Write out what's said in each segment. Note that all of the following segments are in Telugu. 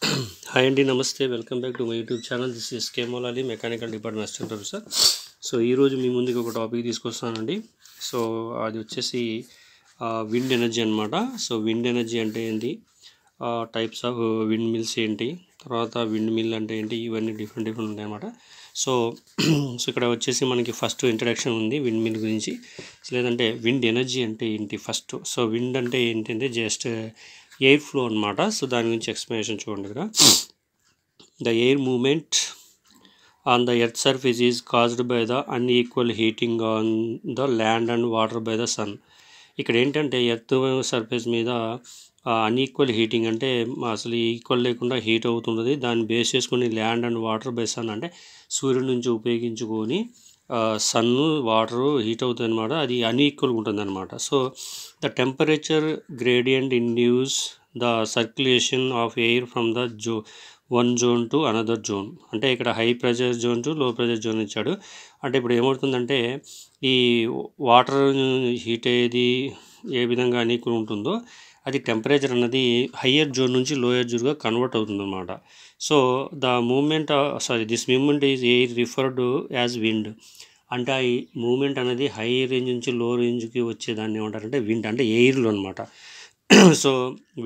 హాయ్ అండి, నమస్తే. Welcome back to my YouTube channel. This is K Moula Ali, mechanical department assistant professor. So ఈరోజు మీ ముందుకు ఒక టాపిక్ తీసుకొస్తానండి. సో అది వచ్చేసి విండ్ ఎనర్జీ అనమాట. సో విండ్ ఎనర్జీ అంటే ఏంటి, టైప్స్ ఆఫ్ విండ్ మిల్స్ ఏంటి, తర్వాత విండ్ మిల్ అంటే ఏంటి, ఇవన్నీ డిఫరెంట్ ఉంటాయి అనమాట. సో సో ఇక్కడ వచ్చేసి మనకి ఫస్ట్ ఇంట్రడక్షన్ ఉంది విండ్ మిల్ గురించి, లేదంటే విండ్ ఎనర్జీ అంటే ఏంటి ఫస్ట్. సో విండ్ అంటే ఏంటంటే జస్ట్ ఎయిర్ ఫ్లో అనమాట. సో దాని గురించి ఎక్స్ప్లెనేషన్ చూడండి. ఇక్కడ the air movement on the earth surface is caused by the unequal heating on the land and water by the sun. ఇక్కడ ఏంటంటే ఎర్త్ సర్ఫేస్ మీద అన్ఈక్వల్ హీటింగ్ అంటే అసలు ఈక్వల్ లేకుండా హీట్ అవుతుంది. దాన్ని బేస్ చేసుకుని land and water by sun అంటే సూర్యుడి నుంచి ఉపయోగించుకొని సన్ను వాటరు హీట్ అవుతుంది అనమాట. అది అన్ఈక్వల్గా ఉంటుంది అనమాట. So the temperature gradient induce the circulation of air from the one zone to another zone. అంటే ఇక్కడ హై ప్రెషర్ జోన్ టు లో ప్రెషర్ జోన్ ఇచ్చాడు. అంటే ఇప్పుడు ఏమవుతుందంటే ఈ వాటర్ హీట్ అయ్యేది ఏ విధంగా అన్ఈక్వల్ ఉంటుందో అది టెంపరేచర్ అన్నది హయ్యర్ జోన్ నుంచి లోయర్ జోన్గా కన్వర్ట్ అవుతుంది అనమాట. So the moment this moment is air referred as wind. అంటే ఈ మూమెంట్ అనేది హై రేంజ్ నుంచి లో రేంజ్కి వచ్చేదాన్ని ఏమంటారంటే విండ్, అంటే ఎయిర్లో అనమాట. So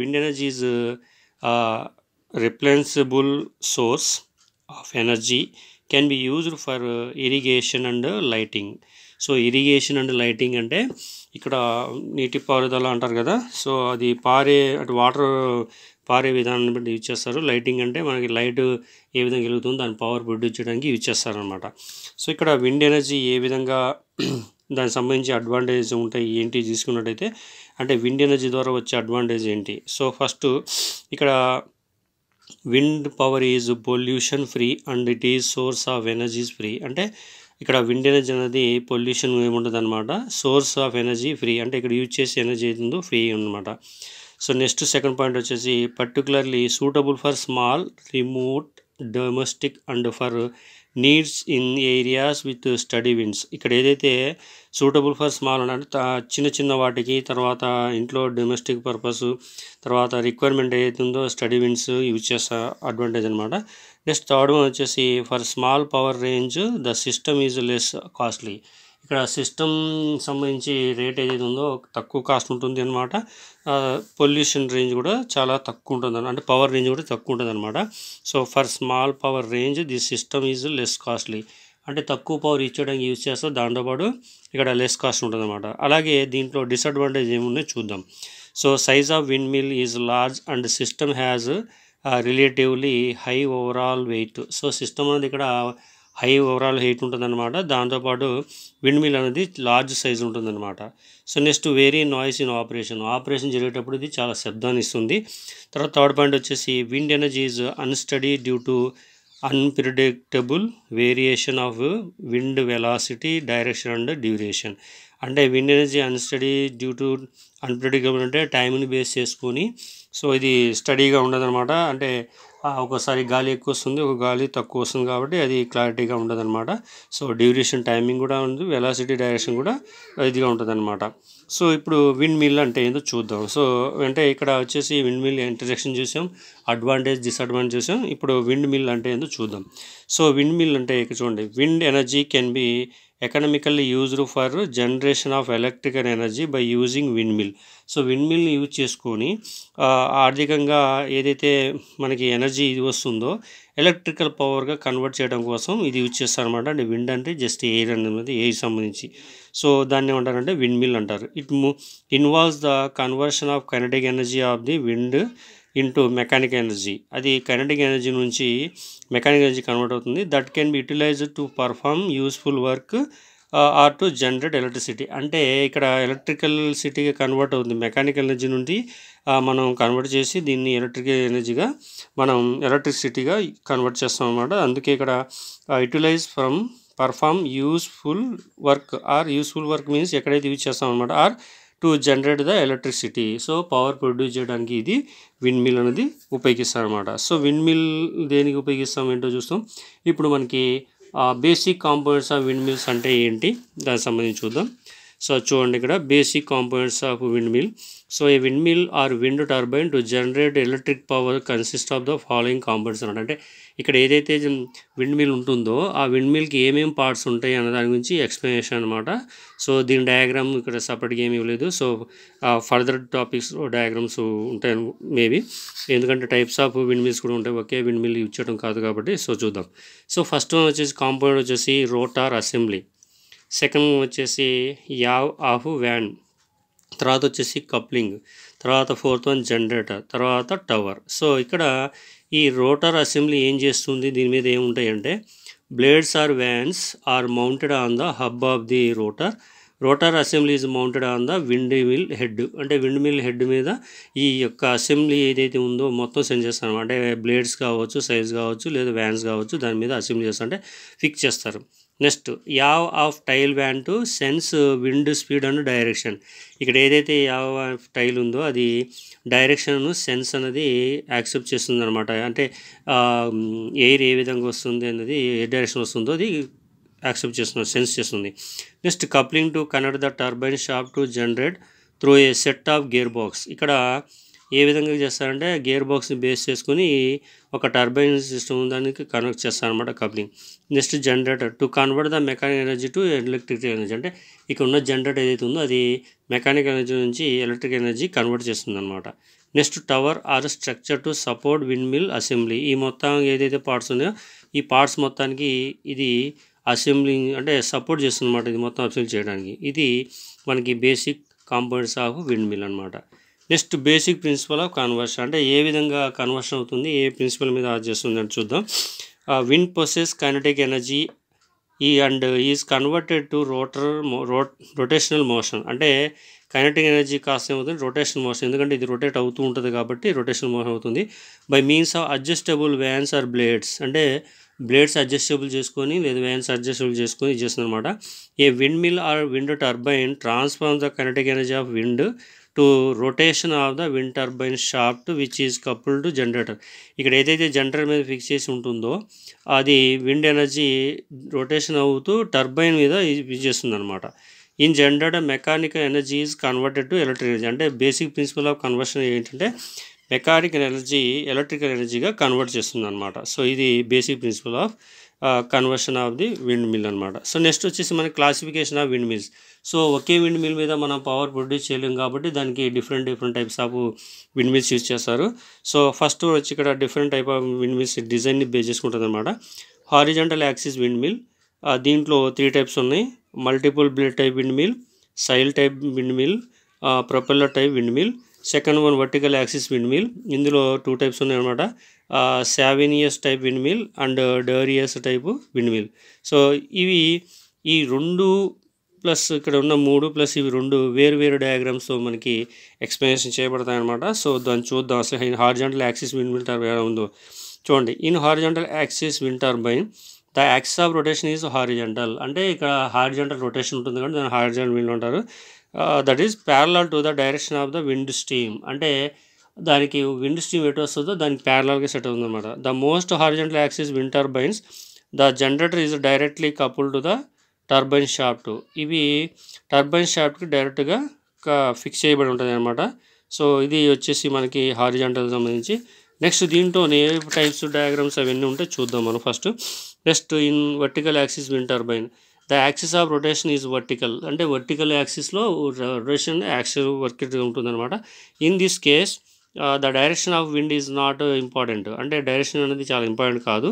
wind energy is replenishable source of energy, can be used for irrigation and lighting. So irrigation and lighting అంటే ఇక్కడ నీటి పారుదల అంటారు కదా. సో అది అటు వాటర్ పారే విధానాన్ని బట్టి యూజ్ చేస్తారు. లైటింగ్ అంటే మనకి లైట్ ఏ విధంగా వెలుగుతుందో దాని పవర్ ప్రొడ్యూస్ చేయడానికి యూజ్ చేస్తారనమాట. సో ఇక్కడ విండ్ ఎనర్జీ ఏ విధంగా దానికి సంబంధించి అడ్వాంటేజ్ ఉంటాయి ఏంటి తీసుకున్నట్టయితే, అంటే విండ్ ఎనర్జీ ద్వారా వచ్చే అడ్వాంటేజ్ ఏంటి. సో ఫస్ట్ ఇక్కడ wind power is pollution free and it is source of energies free. అంటే ఇక్కడ విండ్ ఎనర్జీ అనేది పొల్యూషన్ ఏముంటుంది అనమాట, సోర్స్ ఆఫ్ ఎనర్జీ ఫ్రీ. అంటే ఇక్కడ యూజ్ చేసే ఎనర్జీ అవుతుందో ఫ్రీ అనమాట. సో నెక్స్ట్ సెకండ్ పాయింట్ వచ్చేసి particularly suitable for small remote domestic and for needs in areas with study winds. ఇక్కడ ఏదైతే సూటబుల్ ఫర్ స్మాల్ అంటే చిన్న వాటికి, తర్వాత ఇంట్లో డొమెస్టిక్ పర్పస్, తర్వాత రిక్వైర్మెంట్ ఏదైతే ఉందో స్టడీ విండ్స్ యూజ్ చేస్తా అడ్వాంటేజ్ అనమాట. నెక్స్ట్ థర్డ్ వన్ వచ్చేసి for small power range the system is less costly. ఇక్కడ సిస్టమ్ సంబంధించి రేట్ ఏదైతే ఉందో తక్కువ కాస్ట్ ఉంటుంది అనమాట. పొల్యూషన్ రేంజ్ కూడా చాలా తక్కువ ఉంటుంది, అంటే పవర్ రేంజ్ కూడా తక్కువ ఉంటుంది అనమాట. So for small power range the system is less costly. అంటే తక్కువ పవర్ ఇచ్చేయడానికి యూజ్ చేస్తారు, దాంతోపాటు ఇక్కడ లెస్ కాస్ట్ ఉంటుంది అనమాట. అలాగే దీంట్లో డిసడ్వాంటేజ్ ఏమున్నాయో చూద్దాం. So size of windmill is large and system has relatively high overall weight. So system అనేది ఇక్కడ హై ఓవరాల్ హైట్ ఉంటుందన్నమాట. దాంతోపాటు విండ్ మిల్ అనేది లార్జ్ సైజ్ ఉంటుందన్నమాట. So next very noise in operation జరిగేటప్పుడు ఇది చాలా శబ్దాన్ని ఇస్తుంది. తర్వాత థర్డ్ పాయింట్ వచ్చేసి wind energy is unsteady due to unpredictable variation of wind velocity, direction and duration. అంటే wind energy unsteady due to unpredictable అంటే టైంని బేస్ చేసుకొని, సో ఇది స్టడీగా ఉండదన్నమాట. అంటే ఒకసారి గాలి ఎక్కువ వస్తుంది, ఒక గాలి తక్కువ వస్తుంది, కాబట్టి అది క్లారిటీగా ఉండదన్నమాట. సో డ్యూరేషన్ టైమింగ్ కూడా ఉంది, వెలాసిటీ డైరెక్షన్ కూడా ఇదిగా ఉంటుంది అనమాట. సో ఇప్పుడు విండ్ మిల్ అంటే ఏంటో చూద్దాం. సో అంటే ఇక్కడ వచ్చేసి విండ్ మిల్ ఇంట్రడక్షన్ చూసాం, అడ్వాంటేజ్ డిసడ్వాంటేజ్ చూసాం. ఇప్పుడు విండ్ మిల్ అంటే ఏంటో చూద్దాం. సో విండ్ మిల్ అంటే ఇక్కడ చూడండి, wind energy can be economically used for generation of electrical energy by using windmill. So wind మిల్ని యూజ్ చేసుకొని ఆర్థికంగా ఏదైతే మనకి ఎనర్జీ ఇది వస్తుందో ఎలక్ట్రికల్ పవర్గా కన్వర్ట్ చేయడం కోసం ఇది యూజ్ చేస్తారనమాట. అంటే విండ్ అంటే జస్ట్ ఎయిర్ అనేది ఎయిర్ సంబంధించి. సో దాన్ని ఏమంటారంటే విండ్ మిల్ అంటారు. It involves the conversion of kinetic energy of the wind into mechanical energy. అది కైనెటిక్ ఎనర్జీ నుంచి మెకానికల్ ఎనర్జీ కన్వర్ట్ అవుతుంది. That can be utilized to perform useful work or to generate electricity. అంటే ఇక్కడ ఎలక్ట్రికల్ సిటీగా కన్వర్ట్ అవుతుంది. మెకానికల్ ఎనర్జీ నుండి మనం కన్వర్ట్ చేసి దీన్ని ఎలక్ట్రికల్ ఎనర్జీగా మనం ఎలక్ట్రిసిటీగా కన్వర్ట్ చేస్తాం అన్నమాట. అందుకే ఇక్కడ utilize from perform useful work, or useful work means ఎక్కడైతే యూజ్ చేస్తాం అనమాట, or to generate the electricity. So power produce చేయడానికి ఇది విండ్ మిల్ అనేది ఉపయోగిస్తాం అనమాట. సో విండ్ మిల్ దేనికి ఉపయోగిస్తాం ఏంటో చూస్తాం. ఇప్పుడు మనకి basic components of windmills అంటే ఏంటి దానికి సంబంధించి చూద్దాం. సో చూడండి ఇక్కడ basic components of windmill. So a windmill or wind turbine to generate electric power consist of the following components అన్నమాట. అంటే ఇక్కడ ఏదైతే విండ్ మిల్ ఉంటుందో ఆ విండ్ మిల్కి ఏమేమి పార్ట్స్ ఉంటాయి అన్న దాని గురించి ఎక్స్ప్లెనేషన్ అనమాట. సో దీని డయాగ్రామ్ ఇక్కడ సపరేట్గా ఏమీ ఇవ్వలేదు. సో ఫర్దర్ టాపిక్స్ డయాగ్రామ్స్ ఉంటాయి మేబీ, ఎందుకంటే టైప్స్ ఆఫ్ విండ్ మిల్స్ కూడా ఉంటాయి, ఒకే విండ్ మిల్ యూజ్ చేయడం కాదు కాబట్టి. సో చూద్దాం. సో ఫస్ట్ వన్ వచ్చేసి కాంపోనెంట్ వచ్చేసి రోటార్ అసెంబ్లీ, సెకండ్ వచ్చేసి యావ్ ఆఫ్ వ్యాన్, తర్వాత వచ్చేసి కప్లింగ్, తర్వాత ఫోర్త్ వన్ జనరేటర్, తర్వాత టవర్. సో ఇక్కడ ఈ రోటర్ అసెంబ్లీ ఏం చేస్తుంది, దీని మీద ఏముంటాయంటే blades or vanes are mounted on the hub of the rotor. Rotor assembly is mounted on the windmill head. అంటే విండ్ మిల్ హెడ్ మీద ఈ యొక్క అసెంబ్లీ ఏదైతే ఉందో మొత్తం సెండ్ చేస్తారు. అంటే బ్లేడ్స్ కావచ్చు, సైజ్ కావచ్చు, లేదా వ్యాన్స్ కావచ్చు, దాని మీద అసెంబ్లీ చేస్తారు, అంటే ఫిక్స్ చేస్తారు. Next yaw of tail vane to sense wind speed and direction. ఇక్కడ ఏదైతే యావ్ ఆఫ్ టైల్ ఉందో అది డైరెక్షన్ సెన్స్ అనేది యాక్సెప్ట్ చేస్తుంది అనమాట. అంటే ఎయిర్ ఏ విధంగా వస్తుంది అన్నది, ఏ డైరెక్షన్ వస్తుందో అది యాక్సెప్ట్ చేస్తుంది, సెన్స్ చేస్తుంది. Next coupling to connect the turbine shaft to generate through a set of gear box. ఇక్కడ ఏ విధంగా చేస్తారంటే గేర్ బాక్స్ని బేస్ చేసుకుని ఒక టర్బైన్ సిస్టమ్ దానికి కనెక్ట్ చేస్తారనమాట coupling. Next generator to convert the mechanical energy to electrical energy. అంటే ఇక్కడ ఉన్న జనరేటర్ ఏదైతే ఉందో అది మెకానికల్ ఎనర్జీ నుంచి ఎలక్ట్రిక్ ఎనర్జీ కన్వర్ట్ చేస్తుంది అనమాట. Next tower or structure to support windmill assembly. ఈ మొత్తం ఏదైతే పార్ట్స్ ఉన్నాయో ఈ పార్ట్స్ మొత్తానికి ఇది అసెంబ్లీ అంటే సపోర్ట్ చేస్తుంది అనమాట, ఇది మొత్తం అసెంబ్లీ చేయడానికి. ఇది మనకి basic components of windmill అనమాట. Next basic principle of conversion, అంటే ఏ విధంగా కన్వర్షన్ అవుతుంది, ఏ ప్రిన్సిపల్ మీద చేస్తుంది అని చూద్దాం. Wind possess kinetic energy and is converted to rotational motion. అంటే కైనెటిక్ ఎనర్జీ కాస్ట్ ఏమవుతుంది, రొటేషనల్ మోషన్, ఎందుకంటే ఇది రొటేట్ అవుతూ ఉంటుంది కాబట్టి రొటేషనల్ మోషన్ అవుతుంది. By means of adjustable vanes or blades. అంటే బ్లేడ్స్ అడ్జస్టబుల్ చేసుకొని లేదా వ్యాన్స్ అడ్జస్టబుల్ చేసుకొని ఇది చేస్తుంది అనమాట. A windmill or wind turbine transform the kinetic energy of wind to rotation of the wind turbine shaft which is coupled to generator. ఇక్కడ ఏదైతే జనరేటర్ మీద ఫిక్స్ చేసి ఉంటుందో అది విండ్ ఎనర్జీ రొటేషన్ అవుతూ టర్బైన్ మీద యూజ్ చేస్తుంది అనమాట. In generator mechanical energy is converted to electric energy. అంటే బేసిక్ ప్రిన్సిపల్ ఆఫ్ కన్వర్షన్ ఏంటంటే మెకానికల్ ఎనర్జీ ఎలక్ట్రికల్ ఎనర్జీగా కన్వర్ట్ చేస్తుంది అనమాట. సో ఇది basic principle of conversion of the windmill అనమాట. సో నెక్స్ట్ వచ్చేసి మనకి classification of windmills. So ఒకే విండ్ మిల్ మీద మనం పవర్ ప్రొడ్యూస్ చేయలేం కాబట్టి దానికి different types of windmills use చేస్తారు. సో ఫస్ట్ వచ్చి ఇక్కడ different type of windmills డిజైన్ని బేస్ చేసుకుంటుంది అనమాట. హారిజాంటల్ యాక్సిస్ విండ్ మిల్, దీంట్లో 3 టైప్స్ ఉన్నాయి. Multiple blade type windmill, sail type windmill, propeller type windmill. Second one vertical axis wind mill, ఇందులో 2 టైప్స్ ఉన్నాయి అనమాట. Savonius type windmill and Darrieus type windmill. So ఇవి ఈ 2 ప్లస్ ఇక్కడ ఉన్న 3 ప్లస్ ఇవి 2 వేరు డయాగ్రామ్స్తో మనకి ఎక్స్ప్లెనేషన్ చేయబడతాయి అనమాట. సో దాన్ని చూద్దాం అసలు horizontal axis wind mill turbine ఎలా ఉందో చూడండి. In horizontal axis wind turbine the axis of rotation is horizontal. అంటే ఇక్కడ హారిజాంటల్ రొటేషన్ ఉంటుంది కాబట్టి దాన్ని హారిజాంటల్ విండ్ అంటారు. That is parallel to the direction of the wind stream. అంటే దానికి విండ్ స్ట్రీమ్ ఎటు వస్తుందో దానికి ప్యారలల్గా సెట్ అవుతుంది అనమాట. The most horizontal axis wind turbines the generator is directly coupled to the turbine shaft. ఇవి టర్బైన్ షాఫ్ట్కి డైరెక్ట్గా ఫిక్స్ చేయబడి ఉంటుంది అనమాట. సో ఇది వచ్చేసి మనకి హారిజాంటల్ సంబంధించి. నెక్స్ట్ దీంట్లో ఏ టైప్స్ డయాగ్రామ్స్ అవన్నీ ఉంటే చూద్దాం మనం first. Next in vertical axis wind turbine the axis of rotation is vertical. అంటే వర్టికల్ యాక్సిస్లో రొటేషన్ యాక్సిస్ వర్టికల్ ఉంటుంది అనమాట. In this case the direction of wind is not important. అంటే డైరెక్షన్ అనేది చాలా ఇంపార్టెంట్ కాదు.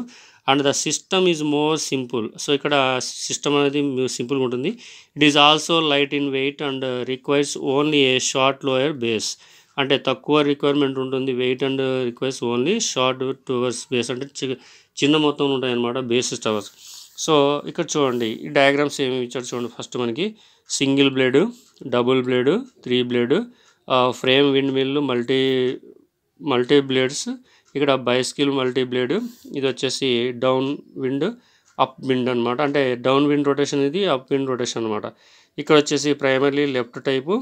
And the system is more simple. So ఇక్కడ సిస్టమ్ అనేది సింపుల్గా ఉంటుంది. It is also light in weight and requires only A short lower base. అంటే తక్కువ రిక్వైర్మెంట్ ఉంటుంది, wait and requires only short towers base. అంటే చిన్న మొత్తం ఉంటాయి అన్నమాట బేసిస్ టవర్స్. సో ఇక్కడ చూడండి ఈ డయాగ్రామ్స్ ఏమి ఇచ్చారు చూడండి. ఫస్ట్ మనకి single blade, double blade, 3 blade, frame windmill, multi blades, ఇక్కడ బైస్కిల్ మల్టీ బ్లేడ్, ఇది వచ్చేసి డౌన్ విండ్ అప్ విండ్ అనమాట. అంటే డౌన్ విండ్ రొటేషన్, ఇది అప్ విండ్ రొటేషన్ అనమాట. ఇక్కడ వచ్చేసి ప్రైమర్లీ లెఫ్ట్ టైపు,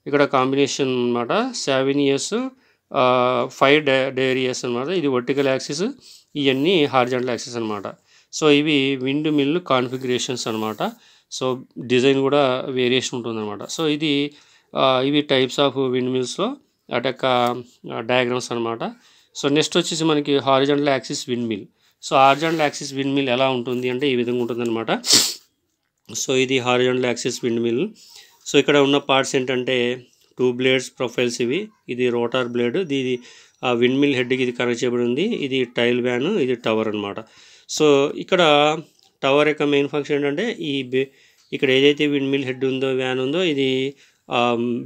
ఇక్కడ కాంబినేషన్ అనమాట. సావినియస్ 5 డేరియస్ అనమాట. ఇది వర్టికల్ యాక్సిస్, ఇవన్నీ హారిజాంటల్ యాక్సిస్ అనమాట. సో ఇవి విండ్ మిల్ కాన్ఫిగరేషన్స్ అనమాట. సో డిజైన్ కూడా వేరియేషన్ ఉంటుందన్నమాట. సో ఇవి టైప్స్ ఆఫ్ విండ్ మిల్స్లో అటు యొక్క డయాగ్రామ్స్ అనమాట. సో నెక్స్ట్ వచ్చేసి మనకి horizontal axis wind mill. So horizontal axis wind mill ఎలా ఉంటుంది అంటే ఈ విధంగా ఉంటుందన్నమాట. సో ఇది horizontal axis wind mill. So ఇక్కడ ఉన్న పార్ట్స్ ఏంటంటే 2 బ్లేడ్స్ ప్రొఫైల్స్ ఇది రోటార్ బ్లేడ్, ఇది విండ్ మిల్ హెడ్కి ఇది కనెక్ట్ చేయబడి ఉంది. ఇది టైల్ వ్యాన్, ఇది టవర్ అనమాట. సో ఇక్కడ టవర్ యొక్క మెయిన్ ఫంక్షన్ ఏంటంటే ఇక్కడ ఏదైతే విండ్ మిల్ హెడ్ ఉందో, వ్యాన్ ఉందో, ఇది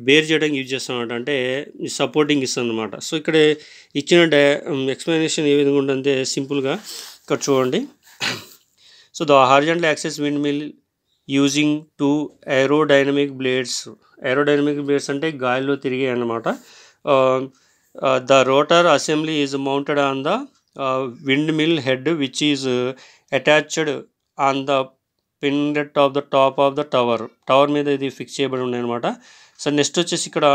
బేర్ చేయడానికి యూజ్ చేస్తాం అనమాట. అంటే సపోర్టింగ్ ఇస్తుంది అనమాట. సో ఇక్కడ ఇచ్చిన ఎక్స్ప్లెనేషన్ ఏ విధంగా ఉంటుందంటే సింపుల్గా ఇక్కడ చూడండి. So the horizontal axis wind mill using 2 aerodynamic blades. Aerodynamic blades అంటే గాలిలో తిరిగే అన్నమాట. The rotor assembly is mounted on the windmill head which is attached on the పిన్లెట్ of the top of the tower మీద ఇది ఫిక్స్ చేయబడి ఉన్నాయి అనమాట. సో నెక్స్ట్ వచ్చేసి ఇక్కడ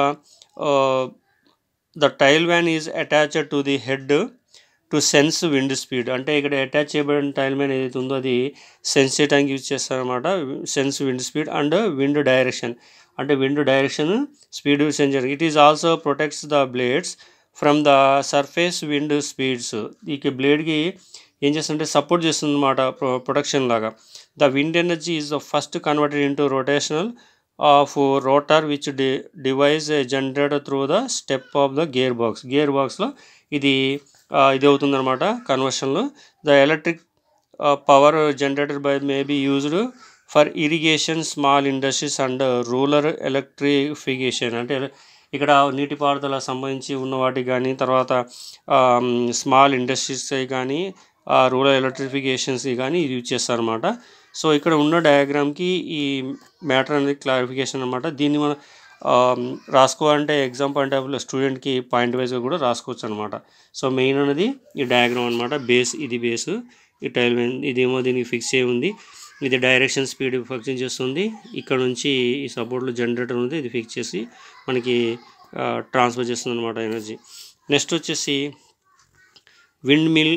the tile van is attached to the head to sense wind speed. అంటే ఇక్కడ అటాచ్ చేయబడిన టైల్ వ్యాన్ ఏదైతే ఉందో అది సెన్స్ చేయడానికి యూజ్ చేస్తారనమాట. Sense wind speed and wind direction, అంటే విండ్ డైరెక్షన్ స్పీడ్ సెన్స్ చేయడానికి. It is also protects the blades from the surface wind speeds. ఈ బ్లేడ్కి ఏం చేస్తుంటే సపోర్ట్ చేస్తుంది అనమాట, ప్రొటెక్షన్ లాగా. The wind energy is the first converted into rotational of rotor which device generated through the step of the gear బాక్స్లో ఇది అవుతుందన్నమాట కన్వర్షన్లో. The electric power generated by may be used for irrigation, small industries and rural electrification. అంటే ఇక్కడ నీటిపారుదల సంబంధించి ఉన్న వాటికి కానీ, తర్వాత స్మాల్ ఇండస్ట్రీస్ కానీ, రూరల్ ఎలక్ట్రిఫికేషన్స్ కానీ ఇది యూజ్ చేస్తారన్నమాట. సో ఇక్కడ ఉన్న డయాగ్రామ్కి ఈ మ్యాటర్ అనేది క్లారిఫికేషన్ అనమాట. దీన్ని మనం రాసుకోవాలంటే ఎగ్జామ్ పాయింట్ ఆఫ్ స్టూడెంట్కి పాయింట్ వైజ్గా కూడా రాసుకోవచ్చు అనమాట. సో మెయిన్ అనేది ఈ డయాగ్రామ్ అనమాట. ఇది బేస్, ఈ టైల్ ఇదేమో దీనికి ఫిక్స్ అయి ఉంది. ఇది డైరెక్షన్ స్పీడ్ ఫంక్షన్ చేస్తుంది. ఇక్కడ నుంచి ఈ సపోర్ట్లో జనరేటర్ ఉంది, ఇది ఫిక్స్ చేసి మనకి ట్రాన్స్ఫర్ చేస్తుంది అనమాట ఎనర్జీ. నెక్స్ట్ వచ్చేసి windmill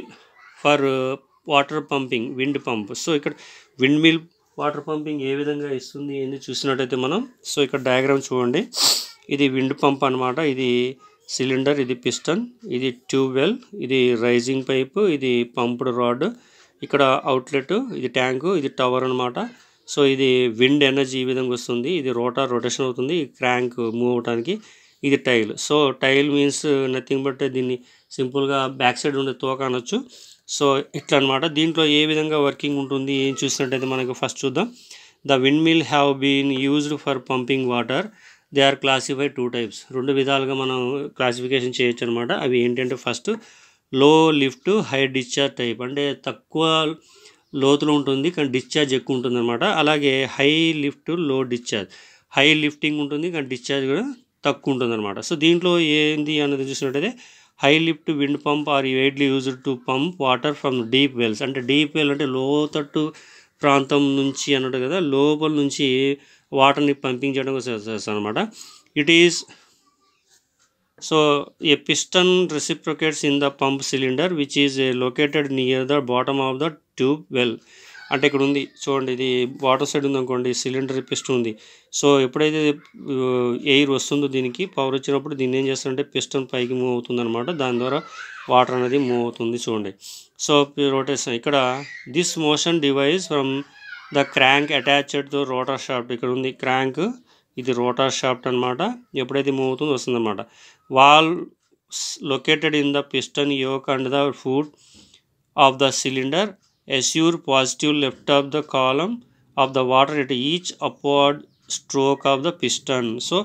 for water pumping, wind pump. So ఇక్కడ విండ్ మిల్ వాటర్ పంపింగ్ ఏ విధంగా ఇస్తుంది ఏంది చూసినట్టయితే మనం, సో ఇక్కడ డయాగ్రామ్ చూడండి. ఇది విండ్ పంప్ అనమాట. ఇది సిలిండర్, ఇది పిస్టన్, ఇది ట్యూబ్ వెల్, ఇది రైజింగ్ పైప్, ఇది పంప్డ్ రాడ్, ఇక్కడ అవుట్లెట్, ఇది ట్యాంకు, ఇది టవర్ అనమాట. సో ఇది విండ్ ఎనర్జీ ఈ విధంగా వస్తుంది. ఇది రొటేషన్ అవుతుంది, క్రాంక్ మూవ్ అవడానికి. ఇది tail. So tail means nothing but దీన్ని సింపుల్గా బ్యాక్ సైడ్ ఉండే తోక అనొచ్చు. సో ఇట్లా అనమాట. దీంట్లో ఏ విధంగా వర్కింగ్ ఉంటుంది ఏం చూసినట్టయితే మనకు ఫస్ట్ చూద్దాం. The windmill have been used for pumping water. They are classified 2 types. 2 విధాలుగా మనం క్లాసిఫికేషన్ చేయొచ్చు అనమాట. అవి ఏంటంటే ఫస్ట్ లో లిఫ్ట్, హై డిశ్చార్జ్ టైప్. అంటే తక్కువ లోతులో ఉంటుంది కానీ డిశ్చార్జ్ ఎక్కువ ఉంటుంది అనమాట. అలాగే హై లిఫ్ట్, లో డిశ్చార్జ్. హై లిఫ్టింగ్ ఉంటుంది కానీ డిశ్చార్జ్ కూడా తక్కువ ఉంటుంది అనమాట. సో దీంట్లో ఏంది అనేది చూసినట్టయితే high lift wind pump are widely used to pump water from deep wells. అంటే డీప్ వెల్ అంటే లోతట్టు ప్రాంతం నుంచి అన్నట్టు కదా, లోపల నుంచి వాటర్ని పంపింగ్ చేయడం చేస్తాం అనమాట. It is so a piston reciprocates in the pump cylinder which is located near the bottom of the tube well. అంటే ఇక్కడ ఉంది చూడండి, ఇది వాటర్ సైడ్ ఉంది అనుకోండి, సిలిండర్ పిస్టన్ ఉంది. సో ఎప్పుడైతే ఎయిర్ వస్తుందో దీనికి పవర్ వచ్చినప్పుడు దీన్ని ఏం చేస్తుందంటే పిస్టన్ పైకి మూవ్ అవుతుంది అనమాట. దాని ద్వారా వాటర్ అనేది మూవ్ అవుతుంది చూడండి. సో రొటేషన్ ఇక్కడ this motion device from the crank attached to rotor shaft. ఇక్కడ ఉంది క్రాంక్, ఇది రోటర్ షాఫ్ట్ అనమాట. ఎప్పుడైతే మూవ్ అవుతుందో వస్తుంది అనమాట. Valve located in the piston yoke and the foot of the cylinder assure positive left of the column of the water at each upward stroke of the piston. So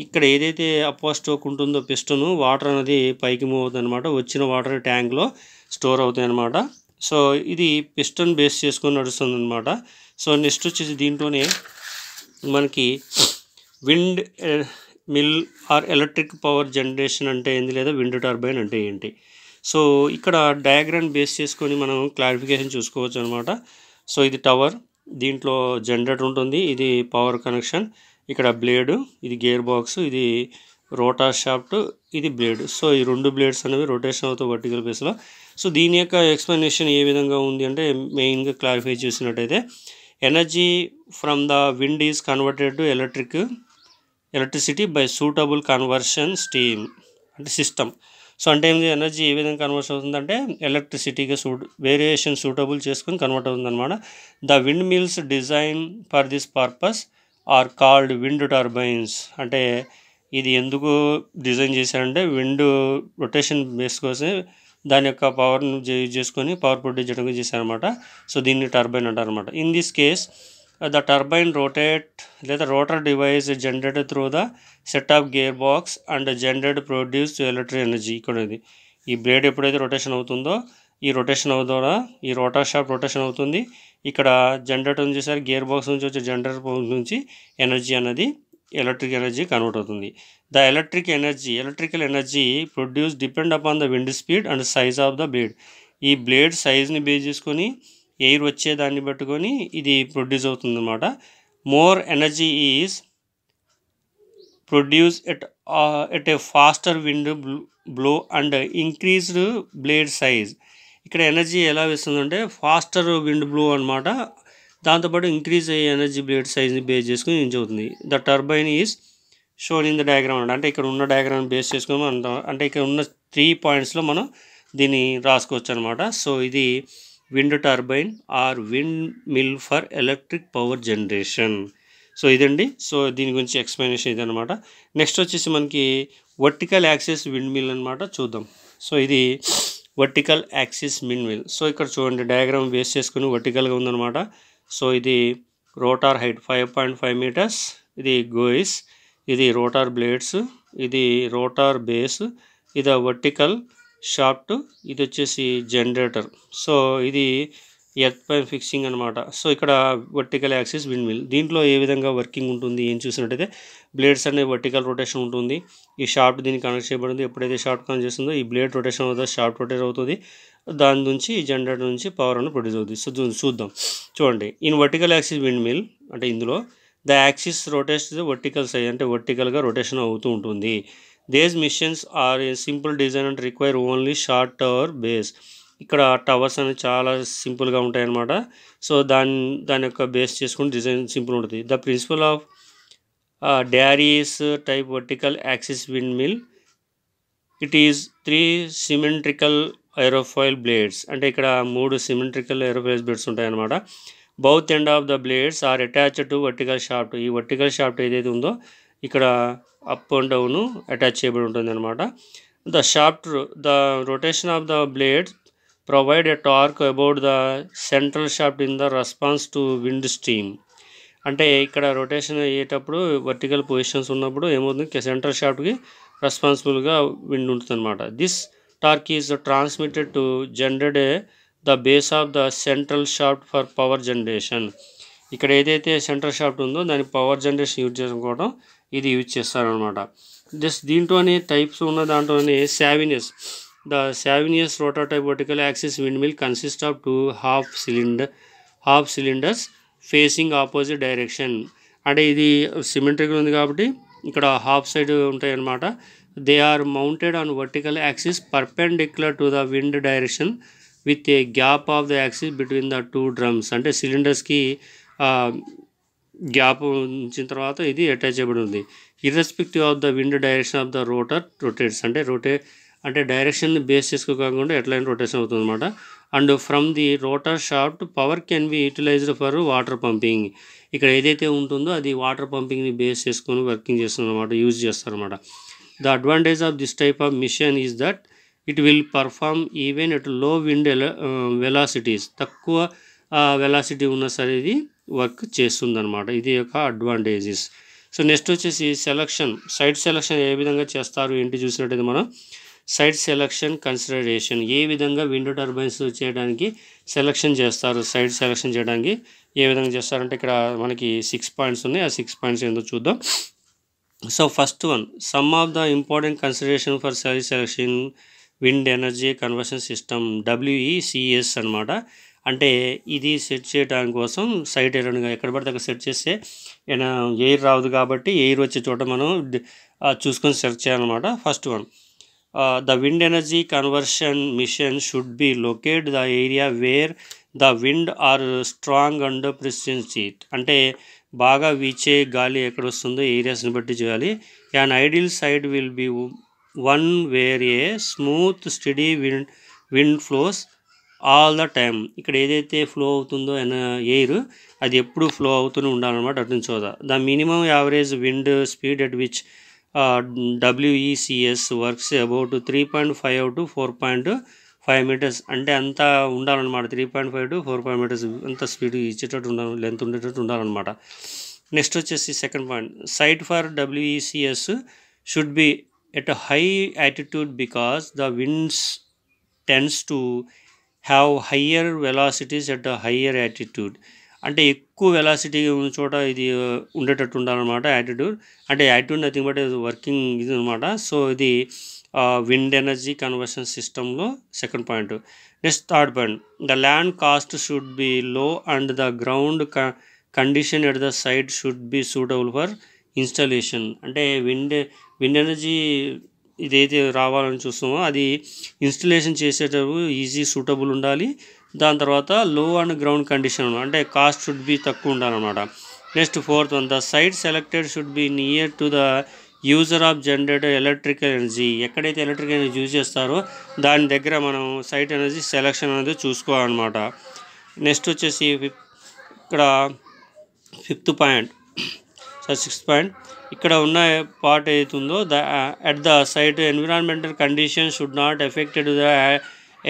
ఇక్కడ ఏదైతే అప్వర్డ్ స్ట్రోక్ ఉంటుందో పిస్టన్, వాటర్ అనేది పైకి మూవ్ అవుతుంది అనమాట. వచ్చిన వాటర్ ట్యాంక్లో స్టోర్ అవుతాయి అనమాట. సో ఇది పిస్టన్ బేస్ చేసుకొని నడుస్తుంది అనమాట. సో నెక్స్ట్ వచ్చేసి దీంట్లోనే మనకి windmill or electric power generation అంటే ఏంది, లేదా విండ్ టర్బైన్ అంటే ఏంటి. సో ఇక్కడ డయాగ్రామ్ బేస్ చేసుకొని మనం క్లారిఫికేషన్ చూసుకోవచ్చు అనమాట. సో ఇది టవర్, దీంట్లో జనరేటర్ ఉంటుంది, ఇది పవర్ కనెక్షన్, ఇక్కడ బ్లేడు, ఇది గేర్ బాక్స్, ఇది రోటార్ షాఫ్ట్, ఇది బ్లేడ్. సో ఈ 2 బ్లేడ్స్ అనేవి రొటేషన్ అవుతాయి వర్టికల్ బేస్లో. సో దీని యొక్క ఎక్స్ప్లెనేషన్ ఏ విధంగా ఉంది అంటే మెయిన్గా క్లారిఫై చేసినట్టయితే energy from the wind is converted to electricity by suitable conversion steam అంటే సిస్టమ్. సో అంటే ఏంటి, ఎనర్జీ ఏ విధంగా కన్వర్ట్ అవుతుందంటే ఎలక్ట్రిసిటీగా వేరియేషన్ సూటబుల్ చేసుకొని కన్వర్ట్ అవుతుంది అనమాట. The windmills design for this purpose are called wind turbines. అంటే ఇది ఎందుకు డిజైన్ చేశారంటే విండ్ రొటేషన్ బేస్ కోసం దాని యొక్క పవర్ని యూజ్ చేసుకొని పవర్ ప్రొడ్యూస్ చేయడానికి చేశారనమాట. సో దీన్ని టర్బైన్ అంటారనమాట. In this case the turbine rotate లేదా rotor device generated through the set of gear box and generate produce electric energy. ఇక్కడ ఇది ఈ బ్లేడ్ ఎప్పుడైతే రొటేషన్ అవుతుందో ఈ రొటేషన్ ద్వారా ఈ రోటర్ షాఫ్ట్ రొటేషన్ అవుతుంది. ఇక్కడ జనరేటర్ నుంచి చేశారు, గేర్ బాక్స్ నుంచి వచ్చే జనరేటర్ నుంచి ఎనర్జీ అనేది ఎలక్ట్రిక్ ఎనర్జీ కన్వర్ట్ అవుతుంది. The electrical energy produce depend upon the wind speed and size of the blade. ఈ బ్లేడ్ సైజ్ని బేస్ చేసుకొని ఎయిర్ వచ్చేదాన్ని పట్టుకొని ఇది ప్రొడ్యూస్ అవుతుంది అన్నమాట. More energy is produce at a faster wind blow and increased blade size. ఇక్కడ ఎనర్జీ ఎలా వేస్తుందంటే ఫాస్టర్ విండ్ బ్లో అనమాట. దాంతోపాటు ఇంక్రీజ్ అయ్యే ఎనర్జీ బ్లేడ్ సైజ్ని బేస్ చేసుకుని ఇంచ్ అవుతుంది. The turbine is shown in the diagram అంటే ఇక్కడ ఉన్న డయాగ్రామ్ బేస్ చేసుకొని మనం అంటే ఇక్కడ ఉన్న 3 పాయింట్స్లో మనం దీన్ని రాసుకోవచ్చు అనమాట. సో ఇది wind turbine or windmill for electric power generation. So ఇదండి. సో దీని గురించి ఎక్స్ప్లెనేషన్ ఇదనమాట. నెక్స్ట్ వచ్చేసి మనకి వర్టికల్ యాక్సిస్ విండ్ మిల్ అనమాట చూద్దాం. సో ఇది vertical axis wind mill. So ఇక్కడ చూడండి డయాగ్రామ్ బేస్ చేసుకుని వర్టికల్గా ఉందన్నమాట. సో ఇది రోటార్ హైట్ 5.5 మీటర్స్, ఇది గోయిస్, ఇది రోటార్ బ్లేడ్స్, ఇది రోటార్ బేస్, ఇది వర్టికల్ షాఫ్ట్, ఇది వచ్చేసి జనరేటర్. సో ఇది ఎర్త్ పైన ఫిక్సింగ్ అనమాట. సో ఇక్కడ వర్టికల్ యాక్సిస్ విండ్ మిల్. దీంట్లో ఏ విధంగా వర్కింగ్ ఉంటుంది ఏం చూసినట్టయితే బ్లేడ్స్ అనేవి వర్టికల్ రొటేషన్ ఉంటుంది. ఈ షాఫ్ట్ దీనికి కనెక్ట్ చేయబడింది. ఎప్పుడైతే షాఫ్ట్ కనెక్ట్ చేస్తుందో ఈ బ్లేడ్ రొటేషన్ అవుతుంది, షాఫ్ట్ రొటేట్ అవుతుంది. దాని నుంచి జనరేటర్ నుంచి పవర్ అనేది ప్రొడ్యూస్ అవుతుంది. సో చూద్దాం. చూడండి, in vertical axis wind mill అంటే ఇందులో the axis rotates vertical size అంటే వర్టికల్గా రొటేషన్ అవుతూ ఉంటుంది. These machines are a simple design and require only short tower base. ఇక్కడ టవర్స్ అనేవి చాలా సింపుల్గా ఉంటాయన్నమాట. సో దాని యొక్క బేస్ చేసుకుని డిజైన్ సింపుల్ ఉంటుంది. The principle of Darrieus type vertical axis wind mill it is 3 symmetrical aerofoil blades. అంటే ఇక్కడ 3 సిమెట్రికల్ ఏరోఫాయిల్ బ్లేడ్స్ ఉంటాయన్నమాట. బౌత్ end of the blades are attached to vertical shaft. ఈ వర్టికల్ షాఫ్ట్ ఏదైతే ఉందో ఇక్కడ అప్ అండ్ డౌన్ అటాచ్ చేయబడి ఉంటుంది అనమాట. The rotation of the blades provide a torque about the central shaft in the response to wind stream. అంటే ఇక్కడ రొటేషన్ అయ్యేటప్పుడు వర్టికల్ పొజిషన్స్ ఉన్నప్పుడు ఏమవుతుంది సెంట్రల్ షాఫ్ట్కి రెస్పాన్సిబుల్గా విండ్ ఉంటుంది అనమాట. This torque is transmitted to generate the base of the central shaft for power generation. ఇక్కడ ఏదైతే సెంట్రల్ షాఫ్ట్ ఉందో దాని పవర్ జనరేషన్ యూజ్ చేసుకోవడం ఇది యూజ్ చేస్తారనమాట. దీంట్లోనే టైప్స్ ఉన్న దాంట్లోనే Savonius. The Savonius rotor type vertical axis wind mill consist of 2 half cylinders facing opposite direction. అంటే ఇది సిమెట్రికల్ ఉంది కాబట్టి ఇక్కడ హాఫ్ సైడ్ ఉంటాయి అన్నమాట. They are mounted on vertical axis perpendicular to the wind direction with a gap of the axis between the 2 drums. అంటే సిలిండర్స్కి గ్యాప్ ఉంచిన తర్వాత ఇది అటాచ్ చేయబడి ఉంది. Irrespective of the wind direction of the rotor rotates. అంటే డైరెక్షన్ని బేస్ చేసుకోకుండా ఎట్లయినా రొటేషన్ అవుతుంది అనమాట. And from the rotor shaft power can be utilized for water pumping. ఇక్కడ ఏదైతే ఉంటుందో అది వాటర్ పంపింగ్ని బేస్ చేసుకొని వర్కింగ్ చేస్తుంది అనమాట, యూజ్ చేస్తారనమాట. The advantage of this type of mission is that it will perform even at low wind velocities. తక్కువ వెలాసిటీ ఉన్నా సరే ఇది వర్క్ చేస్తుంది అనమాట. ఇది యొక్క అడ్వాంటేజెస్. సో నెక్స్ట్ వచ్చేసి సైట్ సెలక్షన్ ఏ విధంగా చేస్తారు ఏంటి చూసినట్టయితే మనం సైట్ సెలక్షన్ కన్సిడరేషన్ ఏ విధంగా విండ్ టర్బైన్స్ చేయడానికి సెలక్షన్ చేస్తారు, సైట్ సెలక్షన్ చేయడానికి ఏ విధంగా చేస్తారంటే ఇక్కడ మనకి 6 పాయింట్స్ ఉన్నాయి. ఆ 6 పాయింట్స్ ఏందో చూద్దాం. So first one, some of the important consideration for site selection wind energy conversion system WECS అనమాట. అంటే ఇది సెట్ చేయడానికి కోసం సైట్ ఎర్రర్గా ఎక్కడ పడితే అక్కడ సెట్ చేస్తే ఎయిర్ రాదు కాబట్టి ఎయిర్ వచ్చే చోట మనం చూసుకొని సెర్చ్ చేయాలన్నమాట. First one, the wind energy conversion mission should be locate the area where the wind are strong and persistent. అంటే బాగా వీచే గాలి ఎక్కడ వస్తుందో ఏరియాస్ని బట్టి చేయాలి. an ideal site will be one where a smooth steady wind flows all the time. ఇక్కడ ఏదైతే ఫ్లో అవుతుందో ఎయిర్ అది ఎప్పుడు ఫ్లో అవుతూనే ఉండాలన్నమాట. అటు నుంచి చూద్దాం. The minimum average wind speed at which WECS works about 3.5 to 4.5 metres. అంటే అంత ఉండాలన్నమాట. 3.5 to 4.5 మీటర్స్ అంత స్పీడ్ ఇచ్చేటట్టు ఉండాలి, లెంత్ ఉండేటట్టు ఉండాలన్నమాట. నెక్స్ట్ వచ్చేసి second point, site for WECS should be at high attitude because the winds tends to have higher velocities at higher attitude. అంటే ఎక్కువ వెలాసిటీ ఉన్న చోట ఇది ఉండేటట్టు ఉండాలన్నమాట. యాటిట్యూడ్ అంటే యాటిట్యూడ్ నథింగ్ బట్ వర్కింగ్ ఇది అనమాట. సో ఇది విండ్ ఎనర్జీ కన్వర్షన్ సిస్టంలో second point. Next third point, the land cost should be low and the ground condition at the site should be suitable for installation. అంటే విండ్ ఎనర్జీ ఇదైతే రావాలని చూస్తామో అది ఇన్స్టలేషన్ చేసేటప్పుడు ఈజీ సూటబుల్ ఉండాలి. దాని తర్వాత లో అండ్ గ్రౌండ్ కండిషన్ అంటే కాస్ట్ షుడ్ బి తక్కువ ఉండాలన్నమాట. Next fourth one, the site selected should be near to the user of generator electrical energy. ఎక్కడైతే ఎలక్ట్రికల్ ఎనర్జీ యూజ్ చేస్తారో దాని దగ్గర మనం సైట్ ఎనర్జీ సెలెక్షన్ అనేది చూసుకోవాలన్నమాట. నెక్స్ట్ వచ్చేసి ఇక్కడ ఫిఫ్త్ పాయింట్, సిక్స్త్ పాయింట్, ఇక్కడ ఉన్న పార్ట్ ఏదైతుందో at the site environmental condition should not effected the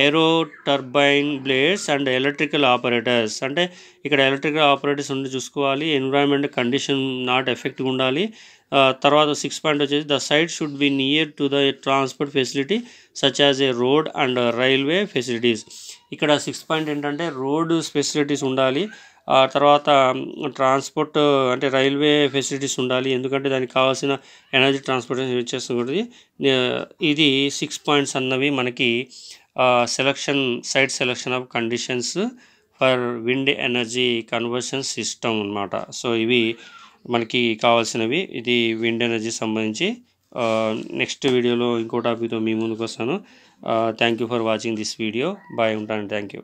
aero turbine blades and electrical operators. అంటే ఇక్కడ ఎలక్ట్రికల్ ఆపరేటర్స్ ఉండి చూసుకోవాలి. ఎన్విరాన్మెంటల్ కండిషన్ నాట్ ఎఫెక్ట్గా ఉండాలి. తర్వాత 6 పాయింట్ వచ్చేసి the site should be near to the transport facility such as a road and railway facilities. ఇక్కడ 6 పాయింట్ ఏంటంటే రోడ్ ఫెసిలిటీస్ ఉండాలి. తర్వాత ట్రాన్స్పోర్ట్ అంటే రైల్వే ఫెసిలిటీస్ ఉండాలి. ఎందుకంటే దానికి కావాల్సిన ఎనర్జీ ట్రాన్స్పోర్టేషన్ యూజ్ చేస్తుంది. ఇది 6 పాయింట్స్ అన్నవి మనకి selection site selection of conditions for wind energy conversion system అన్నమాట. సో ఇవి మనకి కావాల్సినవి. ఇది విండ్ ఎనర్జీ సంబంధించి. నెక్స్ట్ వీడియోలో ఇంకో టాపిక్తో మీ ముందుకు వస్తాను. Thank you for watching this video. Bye, ఉంటాను. Thank you.